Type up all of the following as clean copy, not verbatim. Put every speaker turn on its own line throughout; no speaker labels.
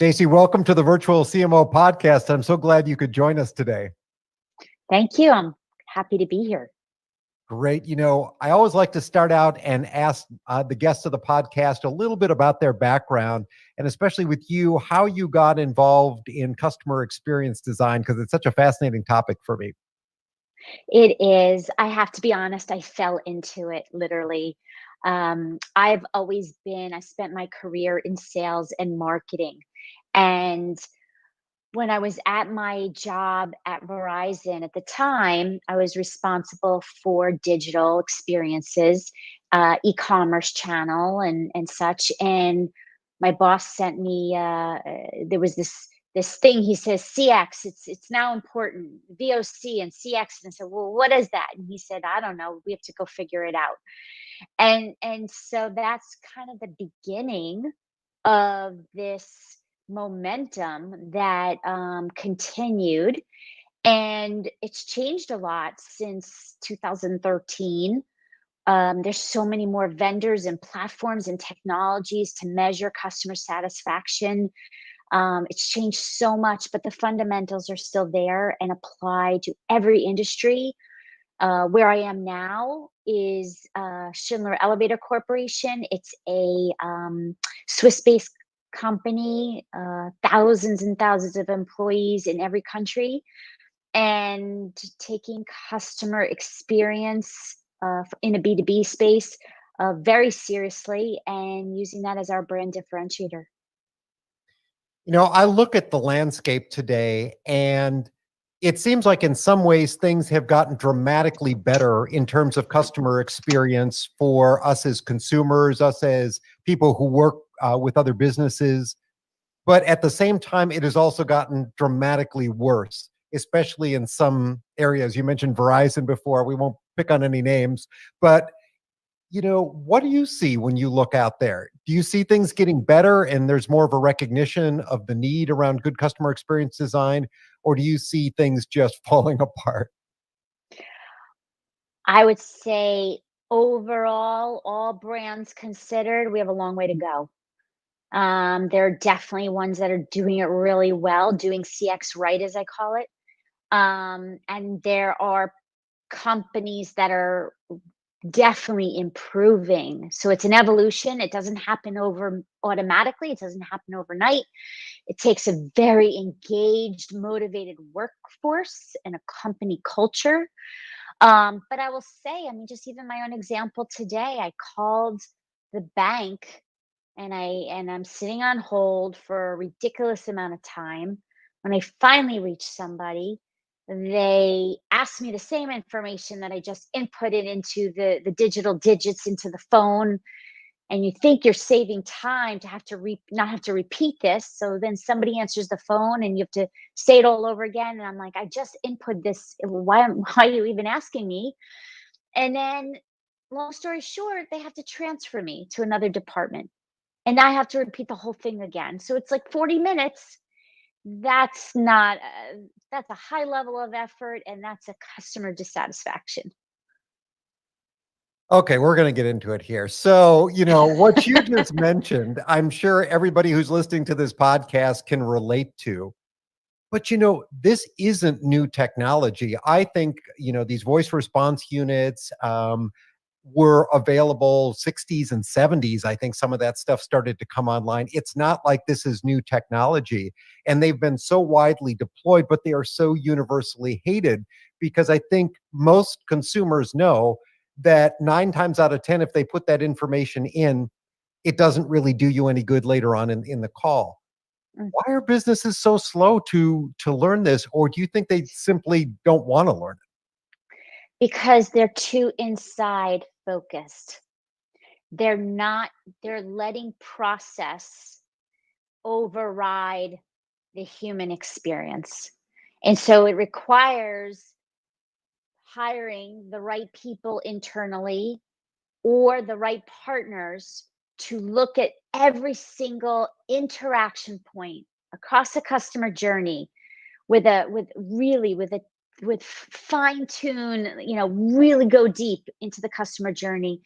Stacy, welcome to the Virtual CMO Podcast. I'm so glad you could join us today.
Thank you. I'm happy to be here.
Great. I always like to start out and ask the guests of the podcast a little bit about their background, and especially with you, how you got involved in customer experience design, because it's such a fascinating topic for me.
It is. I have to be honest, I fell into it literally. I spent my career in sales and marketing. And when I was at my job at Verizon at the time, I was responsible for digital experiences, e-commerce channel and such. And my boss sent me, there was this thing, he says, CX, it's now important, VOC and CX. And I said, well, what is that? And he said, I don't know. We have to go figure it out. And so that's kind of the beginning of this momentum that continued, and it's changed a lot since 2013. There's so many more vendors and platforms and technologies to measure customer satisfaction. It's changed so much, but the fundamentals are still there and apply to every industry. Where I am now is Schindler Elevator Corporation. It's a Swiss-based company, thousands and thousands of employees in every country, and taking customer experience in a B2B space very seriously and using that as our brand differentiator.
I look at the landscape today, and it seems like in some ways things have gotten dramatically better in terms of customer experience for us as consumers, us as people who work with other businesses. But at the same time, it has also gotten dramatically worse, especially in some areas. You mentioned Verizon before. We won't pick on any names, but what do you see when you look out there? Do you see things getting better and there's more of a recognition of the need around good customer experience design, or do you see things just falling apart?
I would say overall, all brands considered, we have a long way to go. There are definitely ones that are doing it really well, doing CX right, as I call it. And there are companies that are definitely improving. So it's an evolution. It doesn't happen automatically. It doesn't happen overnight. It takes a very engaged, motivated workforce and a company culture. But I will say, just even my own example today, I called the bank and I'm sitting on hold for a ridiculous amount of time. When I finally reach somebody, they asked me the same information that I just inputted into the digital digits into the phone. And you think you're saving time to have to not have to repeat this. So then somebody answers the phone and you have to say it all over again. And I'm like, I just input this. Why are you even asking me? And then long story short, they have to transfer me to another department. And I have to repeat the whole thing again. So it's like 40 minutes. That's not, that's a high level of effort, and that's a customer dissatisfaction.
Okay, we're going to get into it here. So, what you just mentioned, I'm sure everybody who's listening to this podcast can relate to. But, this isn't new technology. I think, these voice response units were available 60s and 70s. I think some of that stuff started to come online. It's not like this is new technology. And they've been so widely deployed, but they are so universally hated because I think most consumers know that 9 times out of 10, if they put that information in, it doesn't really do you any good later on in the call. Why are businesses so slow to learn this, or do you think they simply don't want to learn it?
Because they're too inside focused. They're not, they're letting process override the human experience. And so it requires hiring the right people internally or the right partners to look at every single interaction point across the customer journey with fine tune, really go deep into the customer journey.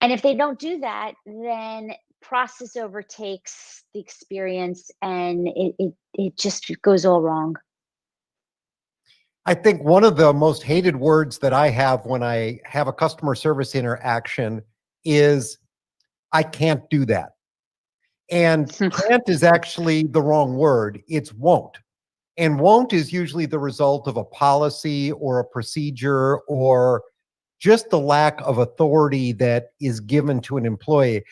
And if they don't do that, then process overtakes the experience and it just goes all wrong.
I think one of the most hated words that I have when I have a customer service interaction is, I can't do that. And can't is actually the wrong word. It's won't. And won't is usually the result of a policy or a procedure or just the lack of authority that is given to an employee.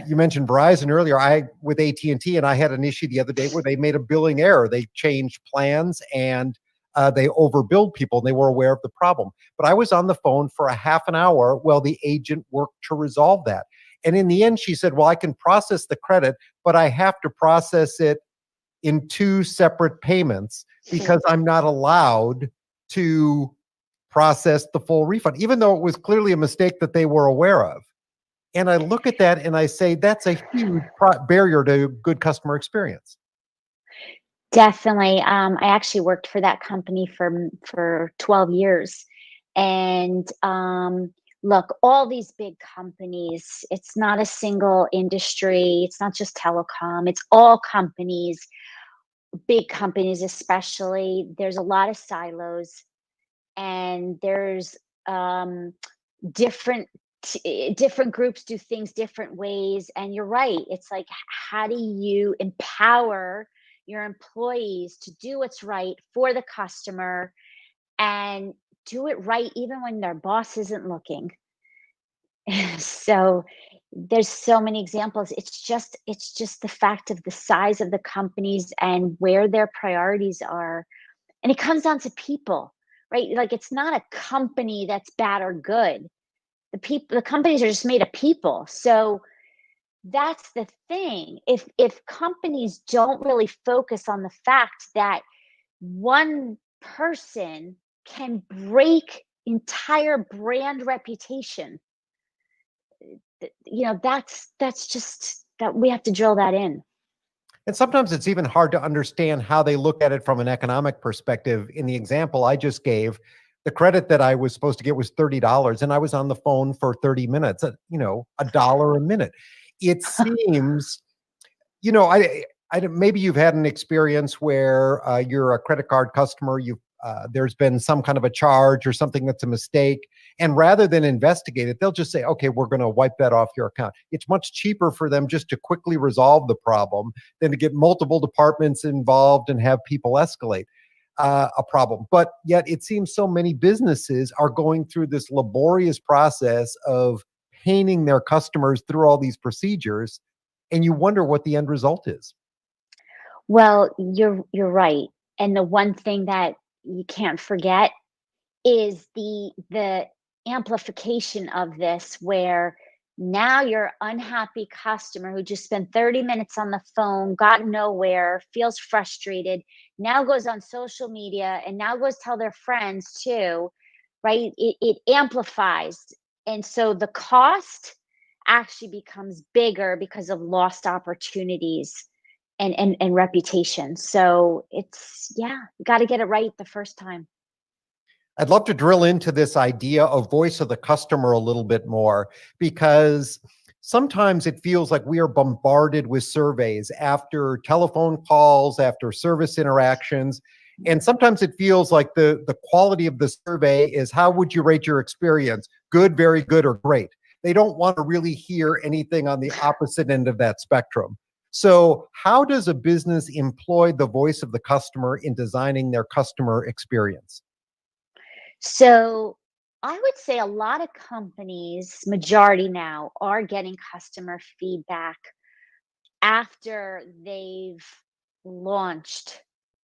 You mentioned Verizon earlier. I with AT&T, and I had an issue the other day where they made a billing error. They changed plans and they overbilled people, and they were aware of the problem. But I was on the phone for a half an hour while the agent worked to resolve that. And in the end, she said, well, I can process the credit, but I have to process it in two separate payments because I'm not allowed to process the full refund, even though it was clearly a mistake that they were aware of. And I look at that and I say, that's a huge barrier to good customer experience.
Definitely. I actually worked for that company for 12 years. And look, all these big companies, it's not a single industry. It's not just telecom. It's all companies, big companies especially. There's a lot of silos, and there's different different groups do things different ways. And you're right, it's like, how do you empower your employees to do what's right for the customer and do it right even when their boss isn't looking? So there's so many examples. It's just the fact of the size of the companies and where their priorities are. And it comes down to people, right? Like, it's not a company that's bad or good. The companies are just made of people. So that's the thing. If companies don't really focus on the fact that one person can break entire brand reputation, that's just that we have to drill that in.
And sometimes it's even hard to understand how they look at it from an economic perspective. In the example I just gave, the credit that I was supposed to get was $30, and I was on the phone for 30 minutes, a dollar a minute. It seems, maybe you've had an experience where you're a credit card customer. There's been some kind of a charge or something that's a mistake, and rather than investigate it, they'll just say, "Okay, we're going to wipe that off your account." It's much cheaper for them just to quickly resolve the problem than to get multiple departments involved and have people escalate a problem. But yet, it seems so many businesses are going through this laborious process of painting their customers through all these procedures, and you wonder what the end result is.
Well, you're right. And the one thing that you can't forget is the amplification of this, where now your unhappy customer who just spent 30 minutes on the phone, got nowhere, feels frustrated, now goes on social media and now goes tell their friends too, right? It amplifies. And so the cost actually becomes bigger because of lost opportunities and reputation. So it's, yeah, you got to get it right the first time.
I'd love to drill into this idea of voice of the customer a little bit more, because sometimes it feels like we are bombarded with surveys after telephone calls, after service interactions. And sometimes it feels like the quality of the survey is, how would you rate your experience? Good, very good, or great. They don't want to really hear anything on the opposite end of that spectrum. So, how does a business employ the voice of the customer in designing their customer experience?
So I would say a lot of companies, majority now, are getting customer feedback after they've launched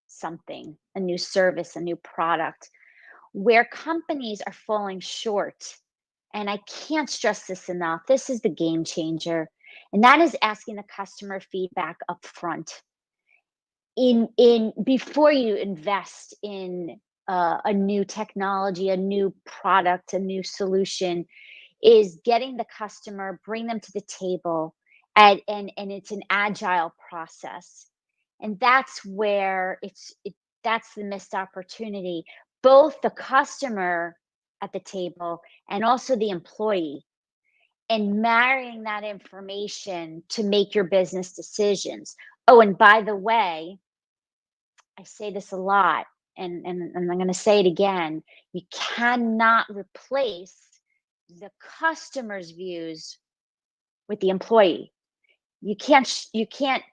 something, a new service, a new product, where companies are falling short. And I can't stress this enough. This is the game changer. And that is asking the customer feedback up front. In before you invest in a new technology, a new product, a new solution, is getting the customer, bring them to the table, and it's an agile process. And that's where that's the missed opportunity. Both the customer at the table and also the employee, and marrying that information to make your business decisions. Oh, and by the way, I say this a lot, and I'm going to say it again. You cannot replace the customer's views with the employee. You can't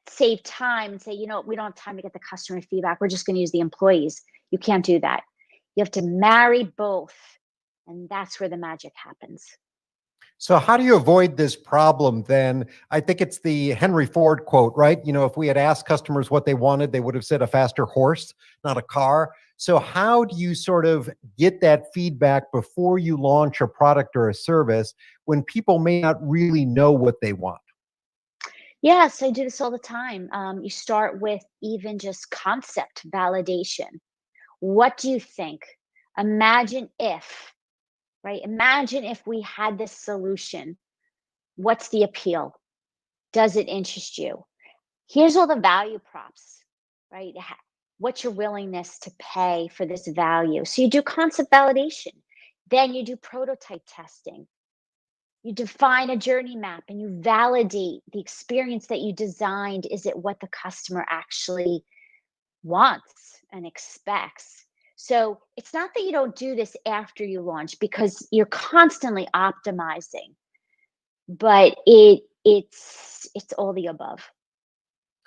save time and say, we don't have time to get the customer feedback. We're just going to use the employees. You can't do that. You have to marry both, and that's where the magic happens.
So how do you avoid this problem then? I think it's the Henry Ford quote, right? If we had asked customers what they wanted, they would have said a faster horse, not a car. So how do you sort of get that feedback before you launch a product or a service when people may not really know what they want?
Yes, I do this all the time. You start with even just concept validation. What do you think? Imagine if, right? Imagine if we had this solution. What's the appeal? Does it interest you? Here's all the value props, right? What's your willingness to pay for this value? So you do concept validation. Then you do prototype testing. You define a journey map and you validate the experience that you designed. Is it what the customer actually wants and expects? So it's not that you don't do this after you launch, because you're constantly optimizing, but it's all the above.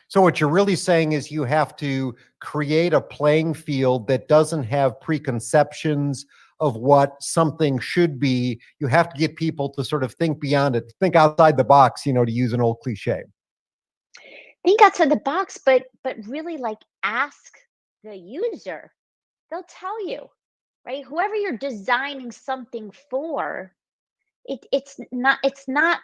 So what you're really saying is you have to create a playing field that doesn't have preconceptions of what something should be. You have to get people to sort of think beyond it, think outside the box, to use an old cliche.
Think outside the box, but really, like, ask the user. They'll tell you, right? Whoever you're designing something for, it's not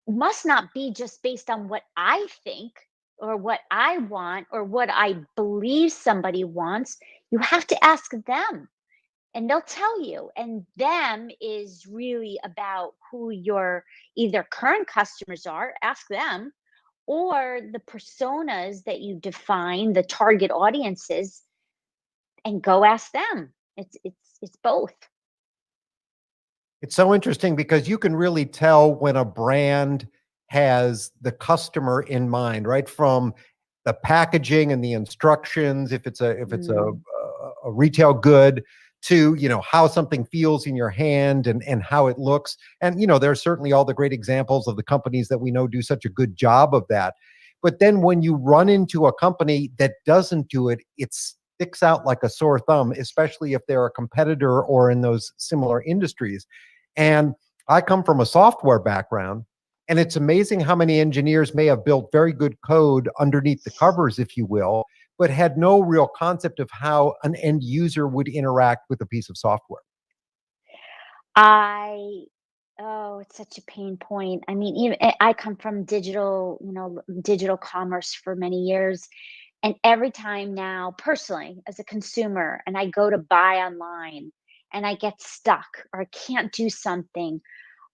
must not be just based on what I think or what I want or what I believe somebody wants. You have to ask them, and they'll tell you. And them is really about who your either current customers are, ask them, or the personas that you define, the target audiences, and go ask them. It's both.
It's so interesting because you can really tell when a brand has the customer in mind, right? From the packaging and the instructions, if it's a retail good, to how something feels in your hand and how it looks. And there's certainly all the great examples of the companies that we know do such a good job of that. But then when you run into a company that doesn't do it, it sticks out like a sore thumb, especially if they're a competitor or in those similar industries. And I come from a software background, and it's amazing how many engineers may have built very good code underneath the covers, if you will, but had no real concept of how an end user would interact with a piece of software.
I Oh, it's such a pain point. I mean, even I come from digital commerce for many years, and every time now, personally, as a consumer, and I go to buy online and I get stuck or I can't do something,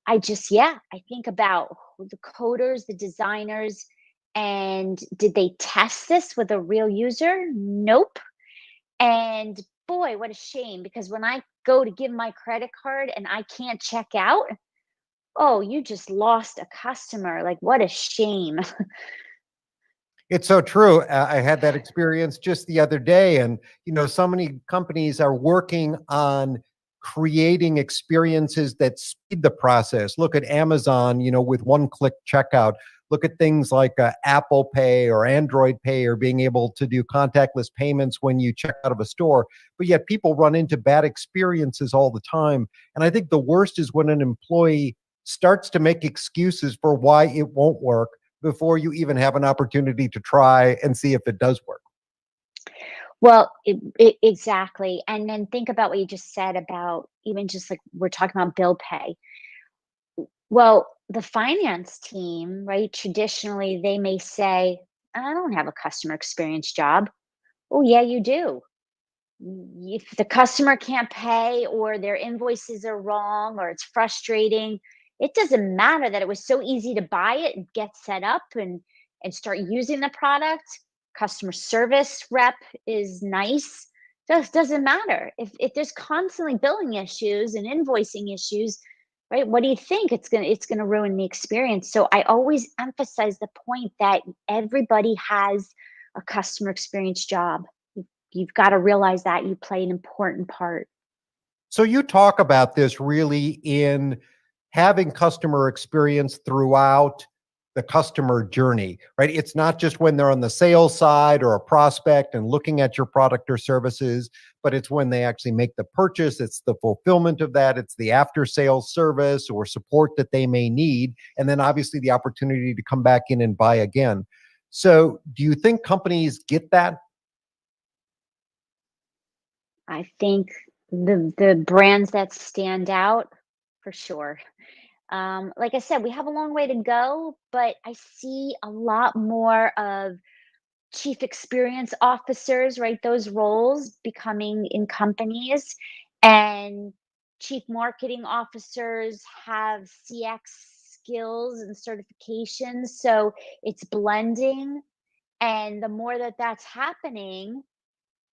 I think about the coders, the designers, and did they test this with a real user? Nope. And boy, what a shame, because when I go to give my credit card and I can't check out, oh, you just lost a customer. Like, what a shame.
It's so true. I had that experience just the other day. And, so many companies are working on creating experiences that speed the process. Look at Amazon, with one-click checkout. Look at things like Apple Pay or Android Pay, or being able to do contactless payments when you check out of a store. But yet people run into bad experiences all the time. And I think the worst is when an employee starts to make excuses for why it won't work, before you even have an opportunity to try and see if it does work.
Well, exactly. And then think about what you just said about even just like we're talking about bill pay. Well, the finance team, right? Traditionally, they may say, I don't have a customer experience job. Oh, yeah, you do. If the customer can't pay or their invoices are wrong or it's frustrating, it doesn't matter that it was so easy to buy it and get set up and start using the product. Customer service rep is nice. Just doesn't matter. If there's constantly billing issues and invoicing issues, right? What do you think? It's gonna ruin the experience. So I always emphasize the point that everybody has a customer experience job. You've got to realize that you play an important part.
So you talk about this really in having customer experience throughout the customer journey, right? It's not just when they're on the sales side or a prospect and looking at your product or services, but it's when they actually make the purchase. It's the fulfillment of that. It's the after sales service or support that they may need. And then obviously the opportunity to come back in and buy again. So do you think companies get that?
I think the brands that stand out for sure. Like I said, we have a long way to go, but I see a lot more of chief experience officers, right? Those roles becoming in companies, and chief marketing officers have CX skills and certifications. So it's blending. And the more that that's happening,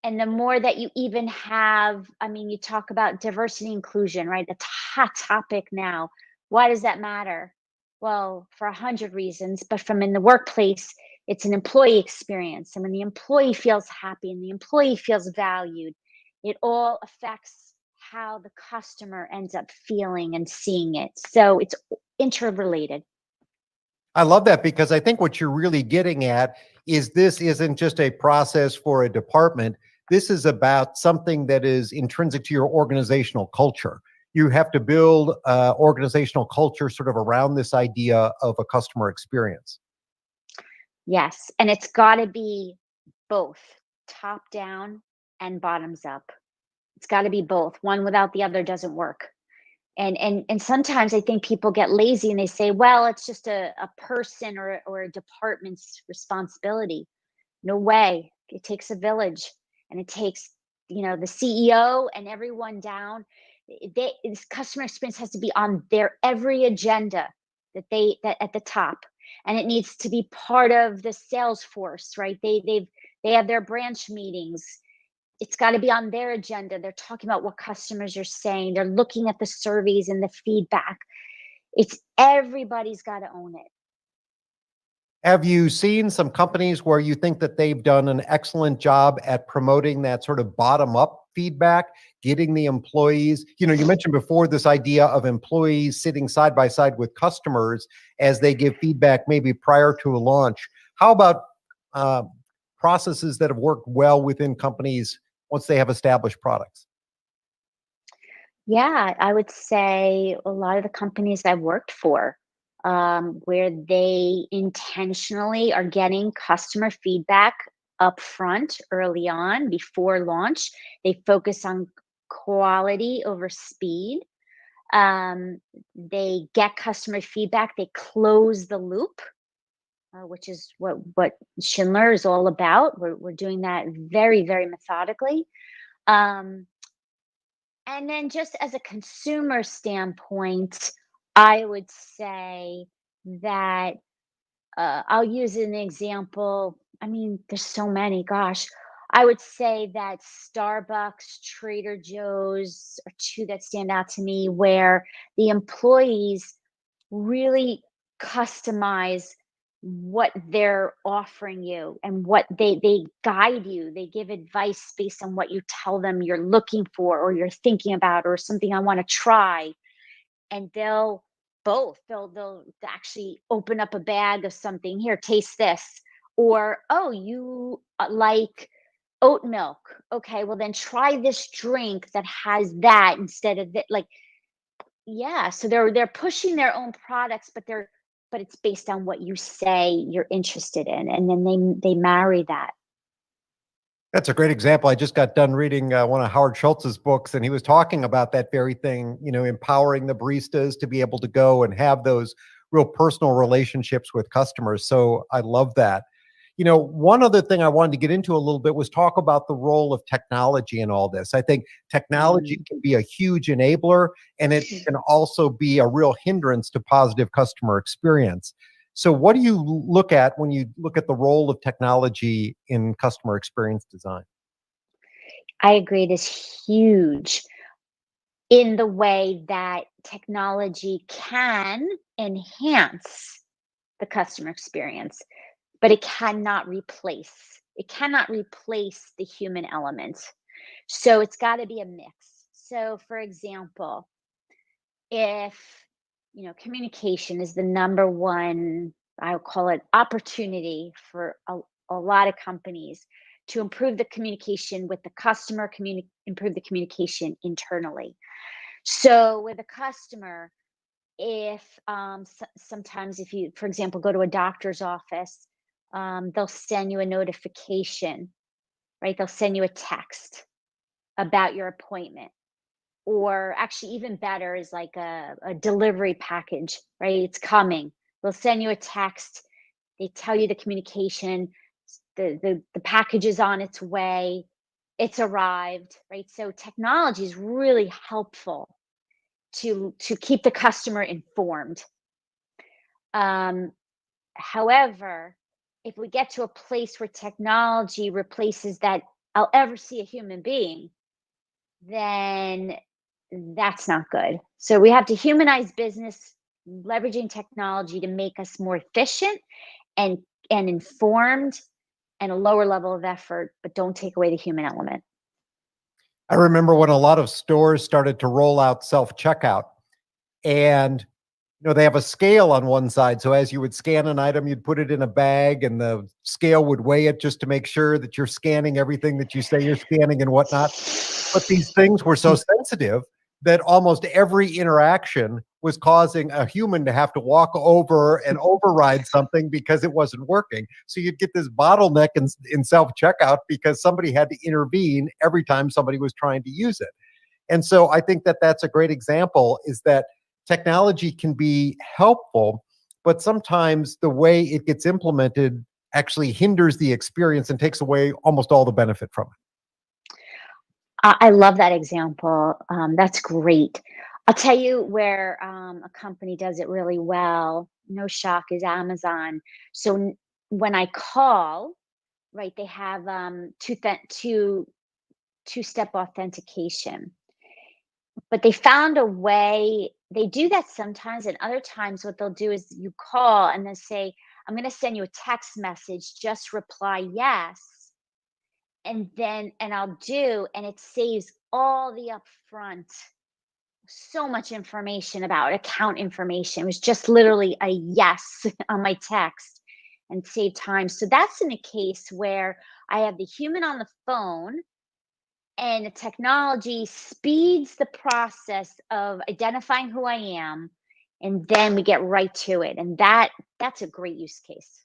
and the more that you even have, I mean, you talk about diversity inclusion, right? That's a hot topic now. Why does that matter? Well, for 100 reasons, but from in the workplace, it's an employee experience. And when the employee feels happy and the employee feels valued, it all affects how the customer ends up feeling and seeing it. So it's interrelated.
I love that because I think what you're really getting at is this isn't just a process for a department. This is about something that is intrinsic to your organizational culture. You have to build organizational culture sort of around this idea of a customer experience.
Yes. And it's got to be both top down and bottoms up. It's got to be both. One without the other doesn't work. And sometimes I think people get lazy and they say, well, it's just a person or a department's responsibility. No way. It takes a village, and it takes, the CEO and everyone down. This customer experience has to be on their every agenda that at the top. And it needs to be part of the sales force, right? They have their branch meetings. It's got to be on their agenda. They're talking about what customers are saying. They're looking at the surveys and the feedback. It's everybody's got to own it.
Have you seen some companies where you think that they've done an excellent job at promoting that sort of bottom up feedback, getting the employees? You mentioned before this idea of employees sitting side by side with customers as they give feedback, maybe prior to a launch. How about uh, processes that have worked well within companies once they have established products?
Yeah, I would say a lot of the companies I've worked for, where they intentionally are getting customer feedback up front early on before launch. They focus on quality over speed. They get customer feedback. They close the loop, which is what Schindler is all about. We're doing that very, very methodically. Um, and then just as a consumer standpoint, I would say that, I'll use an example. I mean, there's so many, gosh. I would say that Starbucks, Trader Joe's are 2 that stand out to me where the employees really customize what they're offering you and what they guide you. They give advice based on what you tell them you're looking for or you're thinking about or something I want to try. And they'll actually open up a bag of something. Here, taste this. Or, oh, you like oat milk. Okay, well then try this drink that has that instead of that. Like, yeah, so they're pushing their own products, but they're but it's based on what you say you're interested in, and then they marry that.
That's a great example. I just got done reading one of Howard Schultz's books, and he was talking about that very thing, empowering the baristas to be able to go and have those real personal relationships with customers. So I love that. One other thing I wanted to get into a little bit was talk about the role of technology in all this. I think technology
Mm.
can be a huge enabler, and it can also be a real hindrance to positive customer experience. So what do you look at when you look at the role of technology in customer experience design?
I agree, it is huge in the way that technology can enhance the customer experience, but it cannot replace the human element. So it's got to be a mix. So for example, if communication is the number one, I'll call it, opportunity for a lot of companies to improve the communication with the customer, improve the communication internally. So with a customer, if sometimes, if you, for example, go to a doctor's office, they'll send you a notification, right? They'll send you a text about your appointment. Or actually, even better is like a delivery package, right? It's coming. They'll send you a text. They tell you the communication, the package is on its way. It's arrived, right? So technology is really helpful to keep the customer informed. Um, However, if we get to a place where technology replaces that I'll ever see a human being, then that's not good. So we have to humanize business, leveraging technology to make us more efficient and informed, and a lower level of effort, but don't take away the human element.
I remember when a lot of stores started to roll out self-checkout, and they have a scale on one side. So as you would scan an item, you'd put it in a bag and the scale would weigh it just to make sure that you're scanning everything that you say you're scanning and whatnot. But these things were so sensitive that almost every interaction was causing a human to have to walk over and override something because it wasn't working. So you'd get this bottleneck in self checkout because somebody had to intervene every time somebody was trying to use it. And so I think that that's a great example, is that technology can be helpful, but sometimes the way it gets implemented actually hinders the experience and takes away almost all the benefit from it.
I love that example. That's great. I'll tell you where a company does it really well. No shock, is Amazon. So when I call, right, they have two-step authentication. But they found a way. They do that sometimes, and other times what they'll do is you call and then say, "I'm going to send you a text message. Just reply yes." And I'll do, and it saves all the upfront, so much information about account information. It was just literally a yes on my text, and save time. So that's in a case where I have the human on the phone, and the technology speeds the process of identifying who I am, and then we get right to it. And that's a great use case.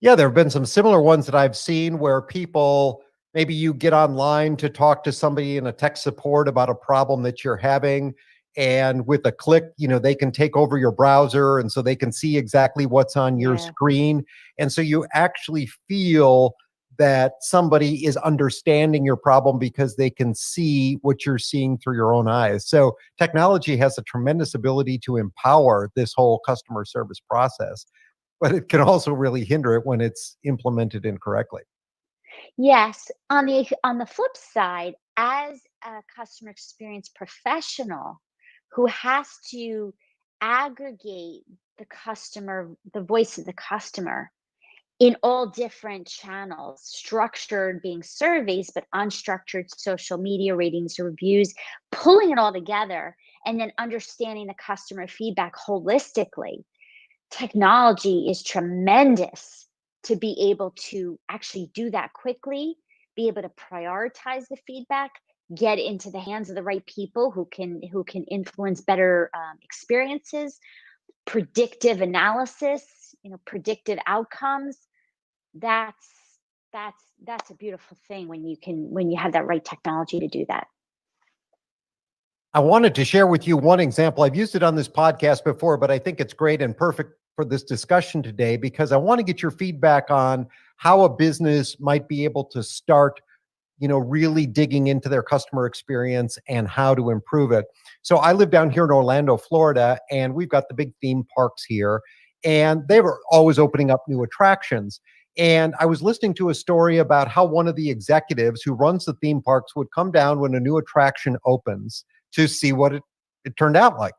Yeah, there have been some similar ones that I've seen where people, maybe you get online to talk to somebody in a tech support about a problem that you're having. And with a click, they can take over your browser. And so they can see exactly what's on your
Yeah.
screen. And so you actually feel that somebody is understanding your problem because they can see what you're seeing through your own eyes. So technology has a tremendous ability to empower this whole customer service process, but it can also really hinder it when it's implemented incorrectly.
Yes. On the flip side, as a customer experience professional who has to aggregate the voice of the customer in all different channels, structured being surveys, but unstructured social media ratings or reviews, pulling it all together and then understanding the customer feedback holistically. Technology is tremendous to be able to actually do that quickly, be able to prioritize the feedback, get into the hands of the right people who can influence better experiences. predictive analysis, predictive outcomes. That's that's a beautiful thing when you have that right technology to do that.
I wanted to share with you one example. I've used it on this podcast before, but I think it's great and perfect for this discussion today because I want to get your feedback on how a business might be able to start, really digging into their customer experience and how to improve it. So I live down here in Orlando, Florida, and we've got the big theme parks here, and they were always opening up new attractions. And I was listening to a story about how one of the executives who runs the theme parks would come down when a new attraction opens to see what it turned out like.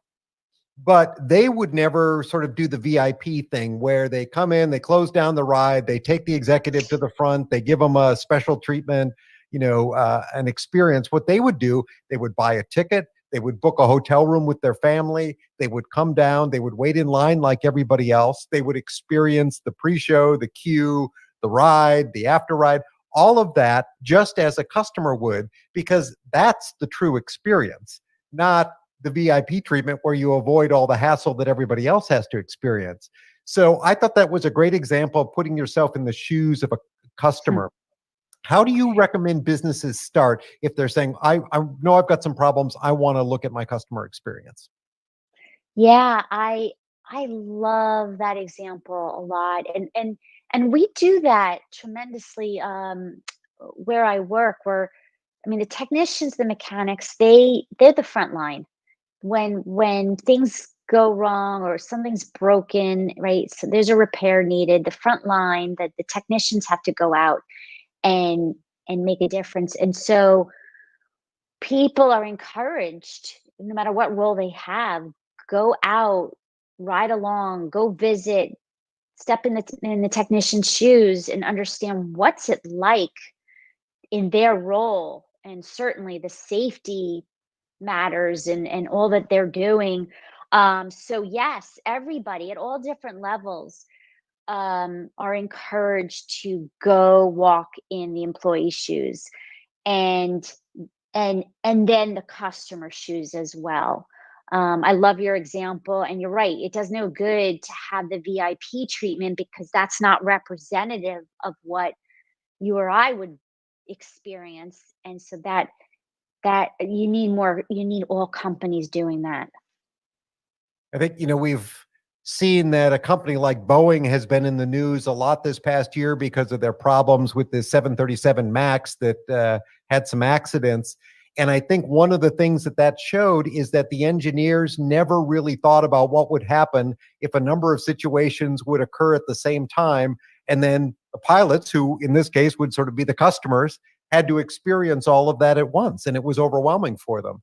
But they would never sort of do the VIP thing where they come in, they close down the ride, they take the executive to the front, they give them a special treatment, an experience. What they would do, they would buy a ticket, they would book a hotel room with their family, they would come down, they would wait in line like everybody else, they would experience the pre-show, the queue, the ride, the after ride, all of that just as a customer would, because that's the true experience, not the VIP treatment where you avoid all the hassle that everybody else has to experience. So I thought that was a great example of putting yourself in the shoes of a customer. How do you recommend businesses start if they're saying, I know I've got some problems, I want to look at my customer experience?
Yeah, I love that example a lot, and we do that tremendously where I work. Where I mean, the technicians, the mechanics, they're the front line when things go wrong or something's broken, right? So there's a repair needed. The front line that the technicians have to go out and make a difference, and so people are encouraged, no matter what role they have, go out, ride along, go visit, step in the technician's shoes and understand what's it like in their role. And certainly the safety matters and all that they're doing. So yes, everybody at all different levels are encouraged to go walk in the employee's shoes and and then the customer shoes as well. I love your example, and you're right. It does no good to have the VIP treatment because that's not representative of what you or I would experience, and so that you need more. You need all companies doing that.
I think, we've seen that a company like Boeing has been in the news a lot this past year because of their problems with the 737 MAX that had some accidents. And I think one of the things that showed is that the engineers never really thought about what would happen if a number of situations would occur at the same time. And then the pilots, who in this case would sort of be the customers, had to experience all of that at once. And it was overwhelming for them.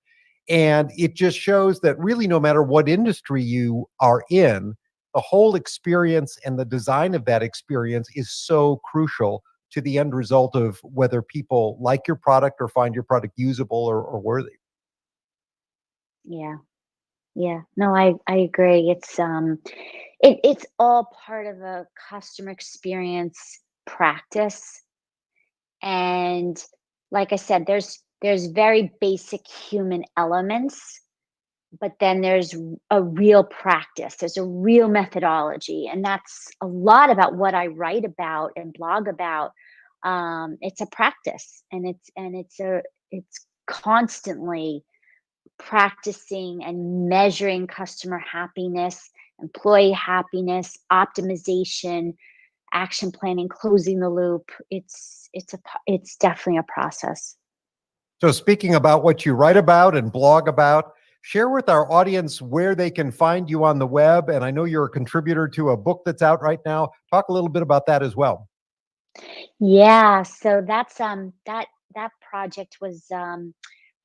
And it just shows that really, no matter what industry you are in, the whole experience and the design of that experience is so crucial to the end result of whether people like your product or find your product usable or worthy.
Yeah, yeah. No, I agree. It's all part of a customer experience practice. And like I said, there's very basic human elements, but then there's a real practice. There's a real methodology, and that's a lot about what I write about and blog about. It's a practice, and it's constantly practicing and measuring customer happiness, employee happiness, optimization, action planning, closing the loop. It's definitely a process.
So, speaking about what you write about and blog about, share with our audience where they can find you on the web. And I know you're a contributor to a book that's out right now. Talk a little bit about that as well.
Yeah, so that project was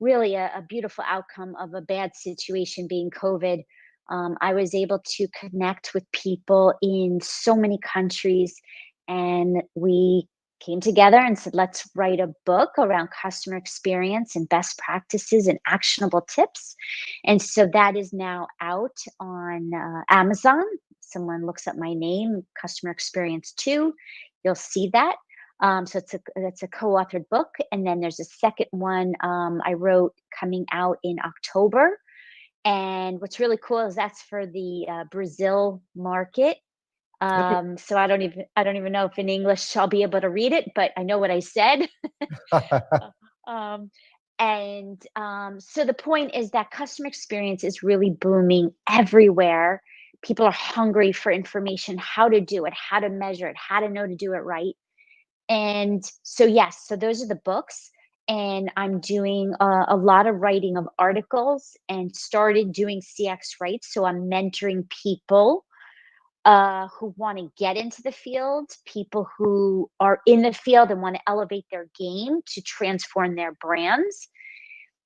really a beautiful outcome of a bad situation being COVID. I was able to connect with people in so many countries, and we came together and said, let's write a book around customer experience and best practices and actionable tips. And so that is now out on Amazon. Someone looks up my name, Customer Experience 2, you'll see that. So it's a co-authored book, and then there's a second one I wrote coming out in October, And what's really cool is that's for the Brazil market. So I don't even know if in English I'll be able to read it, but I know what I said. Um, so the point is that customer experience is really booming everywhere. People are hungry for information, how to do it, how to measure it, how to know to do it right. And so, yes, so those are the books. And I'm doing a lot of writing of articles and started doing CX Right. So I'm mentoring people who want to get into the field, people who are in the field and want to elevate their game to transform their brands.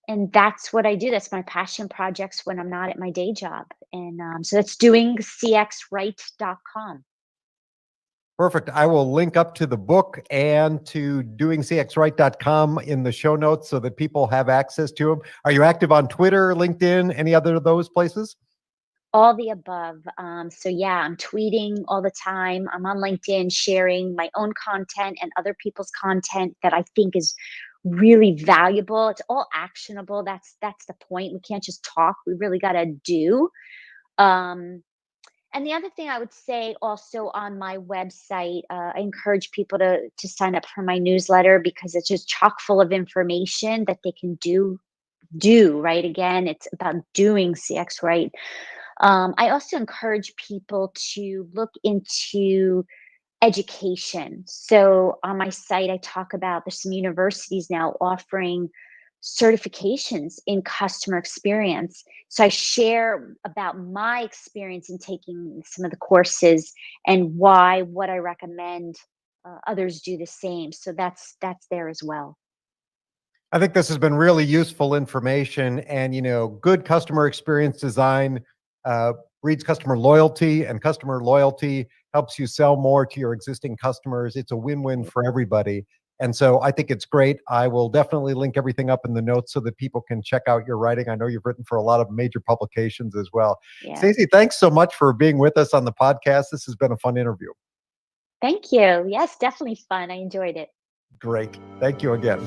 And that's what I do. That's my passion projects when I'm not at my day job. And so that's doingcxright.com.
Perfect. I will link up to the book and to doingcxright.com in the show notes so that people have access to them. Are you active on Twitter, LinkedIn, any other of those places?
All the above. So yeah, I'm tweeting all the time. I'm on LinkedIn sharing my own content and other people's content that I think is really valuable. It's all actionable. That's the point. We can't just talk. We really got to do. Um, and the other thing I would say also on my website, I encourage people to sign up for my newsletter because it's just chock full of information that they can do right. Again, it's about doing CX right. I also encourage people to look into education. So on my site, I talk about there's some universities now offering certifications in customer experience. So I share about my experience in taking some of the courses and what I recommend others do the same. So that's there as well.
I think this has been really useful information, and good customer experience design uh, breeds customer loyalty, and customer loyalty helps you sell more to your existing customers. It's a win-win for everybody. And so I think it's great. I will definitely link everything up in the notes so that people can check out your writing. I know you've written for a lot of major publications as well.
Yeah.
Stacy, thanks so much for being with us on the podcast. This has been a fun interview.
Thank you. Yes, definitely fun. I enjoyed it.
Great. Thank you again.